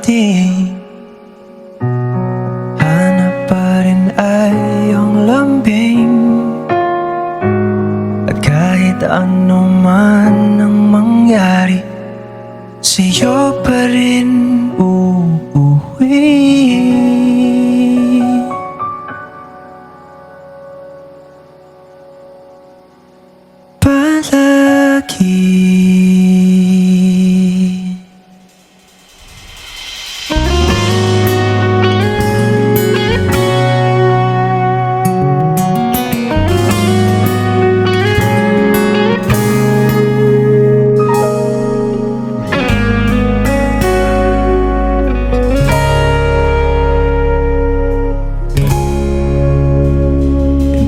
dumating, hanap pa rin ay iyong lambing. At kahit ano man ang mangyari, sa'yo pa rin uuwi. Palagi.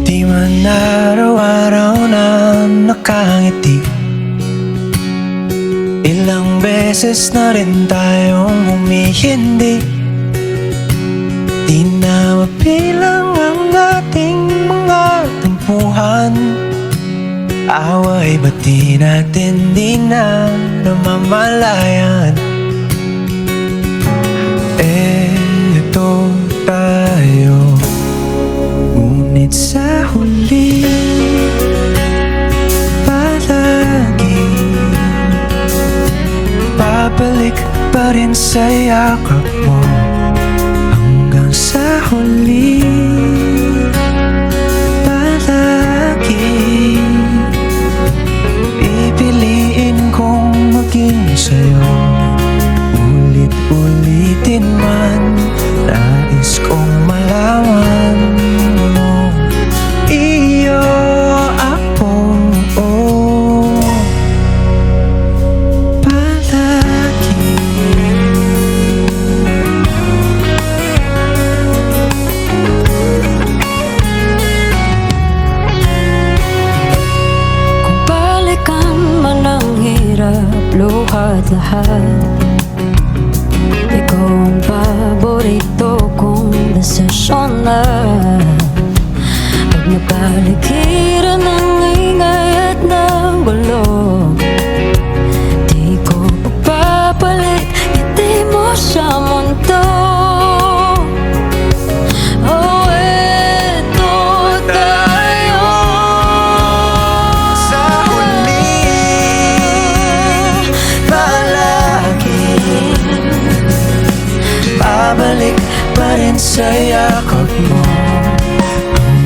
Di man araw-araw na nakangiti, ilang beses na rin tayong humihindi. Di na mabilang ang ating mga tampuhan, away ba't di natin di na namamalayan? Eto tayo, ngunit sa huli palagi babalik pa rin sa yakap mo. Hanggang sa huli palagi pipiliin kong maging sa'yo. Ulit-ulitin man, nais kong malaman mo, iyo ako, palagi. Kung balikan man ang hirap, luhat lahat, ikaw ang paborito kong desisyon na. Pag napaligiran ng ingay at ng gulo, di ko papapalit ngiti mo sa mundo. Oh, eto tayo Sa huli palagi babalik pa rin sa yakap mo.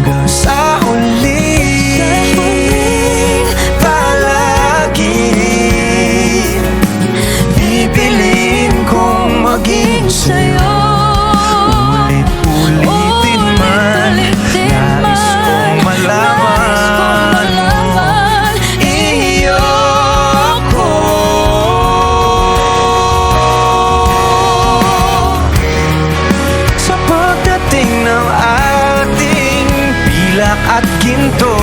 Hanggang sa huli palagi pipiliin kong maging sa'yo. Ulit-ulitin man, nais kong malaman, iyo ako. Sa pagdating ng ating pilak at ginto,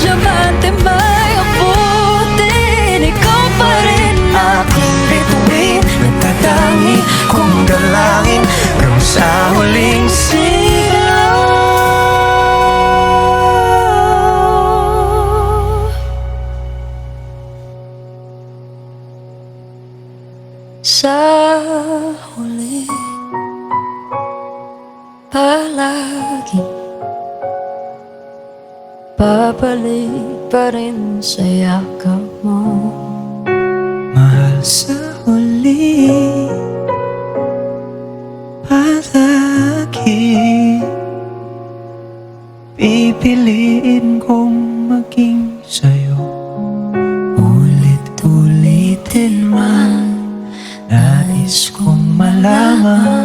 Diamante may abutin, ikaw pa rin aking bituin, nagtatangi kong dalangin hanggang sa huling sigaw. sa huli palagi babalik pa rin sa yakap mo. Mahal, sa huli palagi pipiliin kong maging sa'yo. Ulit-ulitin man, nais kong malaman,